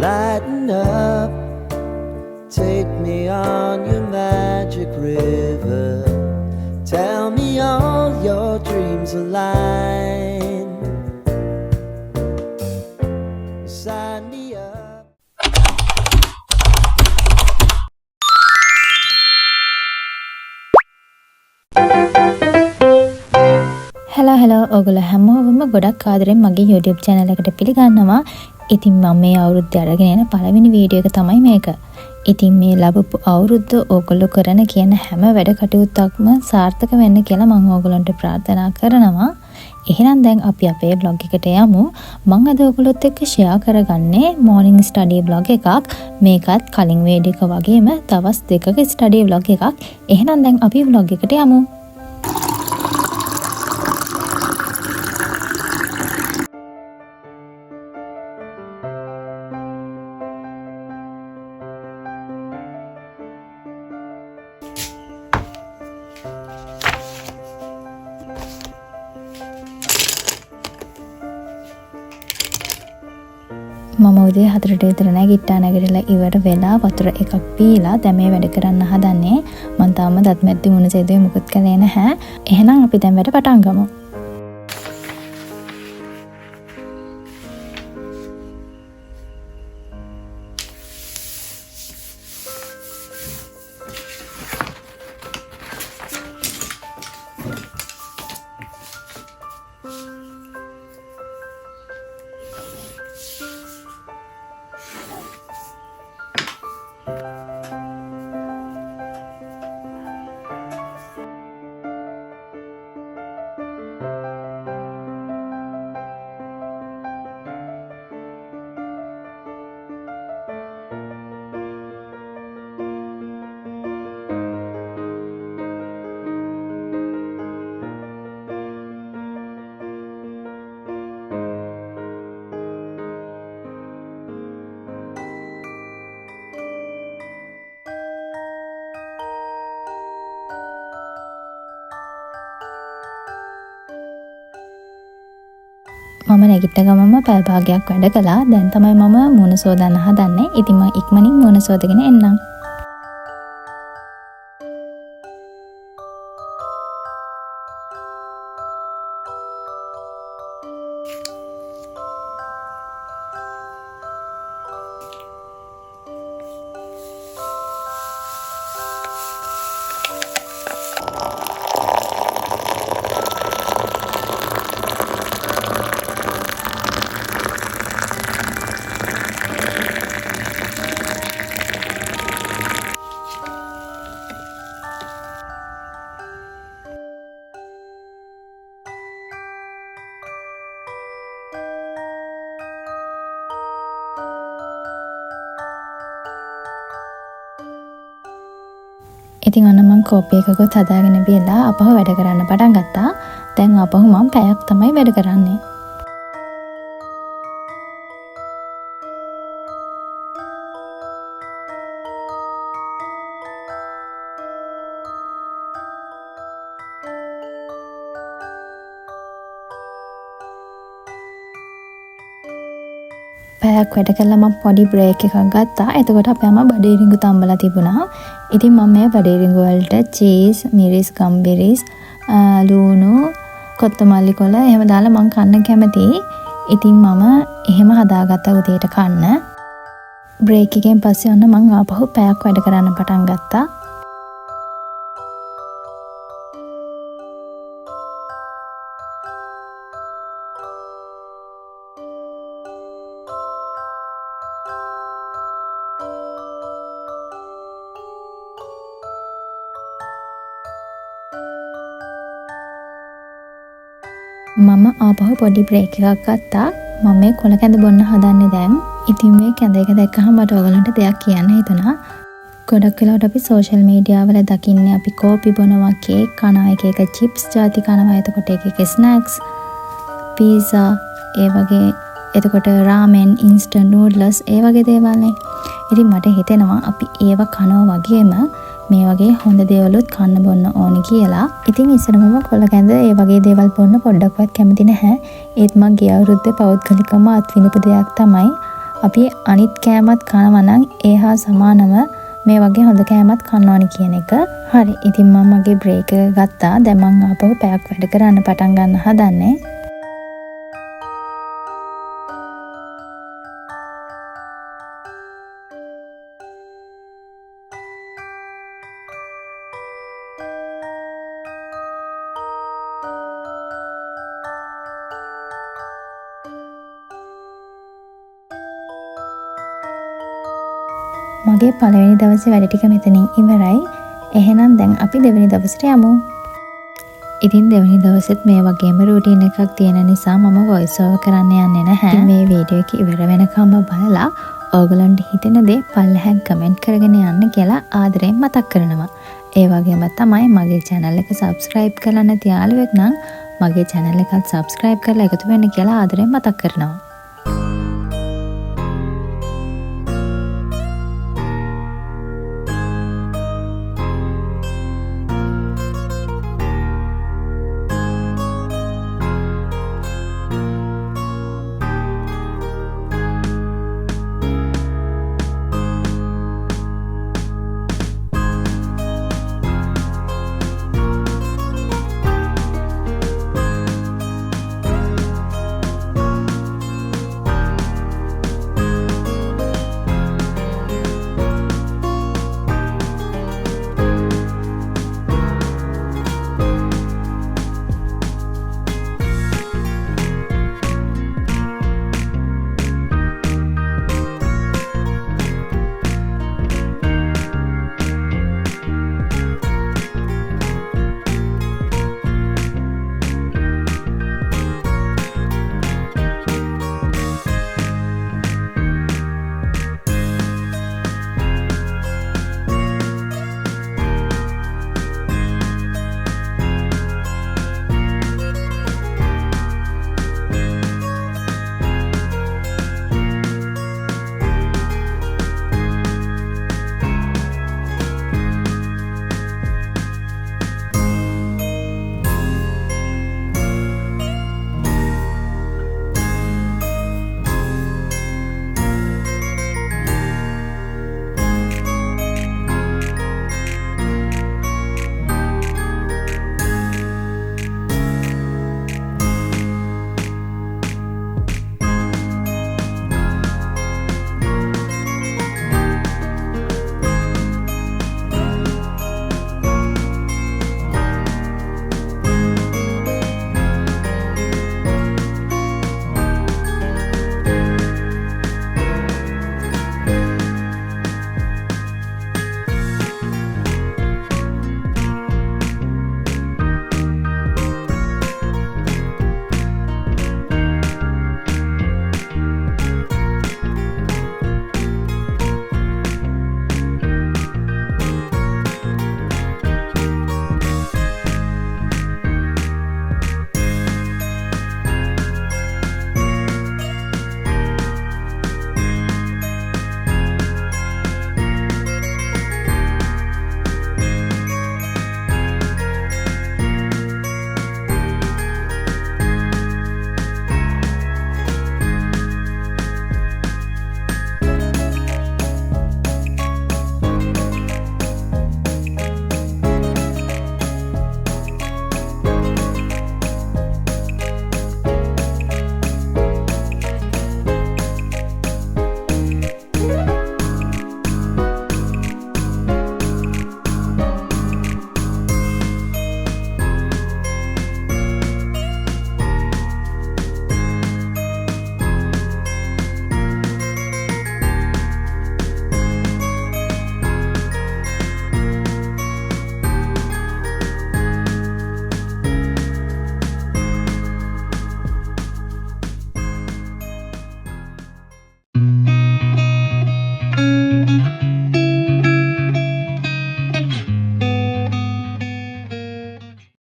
lighten up. Take me on your magic river. Tell me all your dreams align. Sign me up. hello ඔයගොල්ලෝ හැමෝම ගොඩක් ආදරෙන් මගේ YouTube channel එකට පිළිගන්නවා. ඉතින් මම මේ අවුරුද්දේ අරගෙන යන පළවෙනි වීඩියෝ එක තමයි මේක. ඉතින් මේ ලැබපු අවුරුද්ද ඕගොල්ලෝ කරන කියන හැම වැඩ කටයුත්තක්ම සාර්ථක වෙන්න කියලා මම ඕගොල්ලන්ට ප්‍රාර්ථනා කරනවා. එහෙනම් දැන් අපි අපේ vlog එකට යමු. මම අද ඔයගොල්ලොත් එක්ක share කරගන්නේ morning study vlog එකක්. මේකත් කලින් වීඩියෝ එක වගේම දවස් දෙකක study vlog එකක්. එහෙනම් දැන් අපි vlog එකට යමු. මම උදේ 4ට විතර නැගිට්ටා. නැගිටලා ඉවර වෙලා වතුර එකක් පීලා දැන් මේ වැඩ කරන්න හදන්නේ. මම තාම දත් මැද්දේ මුණ සේදුවේ මුකුත් කළේ නැහැ. එහෙනම් අපි දැන් වැඩ පටන් ගමු. මම නැගිට ගමම පැය භාගයක් වැඩ කළා. දැන් තමයි මම මුණ සෝදන්න හදන්නේ. ඉතින් මම ඉක්මනින් මුණ සෝදගෙන එන්නම්. ඉතින් අන්න මම කෝපි එකකුත් හදාගෙන බියලා අපහු වැඩ කරන්න පටන් ගත්තා. දැන් අපහු මම පැයක් තමයි වැඩ කරන්නේ. පැයක් වැඩ කළා මම පොඩි බ්‍රේක් එකක් ගත්තා. එතකොට අපේ අම්මා බඩේරිඟු තම්බලා තිබුණා. ඉතින් මම මේ බඩේරිඟු වලට චීස්, මිරිස්, ගම්බිරිස්, ලුණු, කොත්තමල්ලි කොළ එහෙම දාලා මම කන්න කැමතියි. ඉතින් මම එහෙම හදාගත්තා උදේට කන්න. බ්‍රේක් එකෙන් පස්සේ ඔන්න මම ආපහු පැයක් වැඩ කරන්න පටන් ගත්තා. මම ආපහු පොඩි බ්‍රේක් එකක් ගත්තා. මම මේ කොළ කැඳ බොන්න හදන්නේ දැන්. ඉතින් මේ කැඳ එක දැක්කහම මට ඔයගලන්ට දෙයක් කියන්න හිතුණා. ගොඩක් වෙලාවට අපි සෝෂල් මීඩියා වල දකින්නේ අපි කෝපි බොනවා, කේක් කනවා, එක චිප්ස් ಜಾති කනවා, එතකොට එක ස්නැක්ස්, පීසා, ඒ වගේ එතකොට රාමෙන්, ඉන්ස්ටන්ට් නූඩ්ලස් ඒ වගේ දේවල් නේ. ඉතින් මට හිතෙනවා අපි ඒව කනවා වගේම මේ වගේ හොඳ දේවලුත් කන්න බොන්න ඕනි කියලා. ඉතින් ඉස්සරම කොළ කැඳ ඒ වගේ දේවල් බොන්න පොඩ්ඩක්වත් කැමති නැහැ. ඒත් මම ගිය අවුරුද්දේ පෞද්ගලිකවම අත්විඳපු දෙයක් තමයි අපි අනිත් කෑමත් කනවා නම් ඒ හා සමානව මේ වගේ හොඳ කෑමත් කන්න ඕනි කියන එක. හරි. ඉතින් මම මගේ බ්‍රේක් එක ගත්තා. දැන් මම ආපහු පැයක් වැඩ කරන්න පටන් ගන්න හදන්නේ. මගේ පළවෙනි දවසේ වැඩ ටික මෙතනින් ඉවරයි. එහෙනම් දැන් අපි දෙවෙනි දවසට යමු. ඉතින් දෙවෙනි දවසෙත් මේ වගේම රූටින් එකක් තියෙන නිසා මම වොයිස් ඕවර් කරන්න යන්නේ නැහැ. ඉතින් මේ වීඩියෝ එක ඉවර වෙනකම්ම බලලා ඕගලන්ට හිතෙන දේ පල්ලෙහාන් කමෙන්ට් කරගෙන යන්න කියලා ආදරෙන් මතක් කරනවා. ඒ වගේම තමයි මගේ channel එක subscribe කරලා නැති යාළුවෙක් නම් මගේ channel එකත් subscribe කරලා එකතු වෙන්න කියලා ආදරෙන් මතක් කරනවා.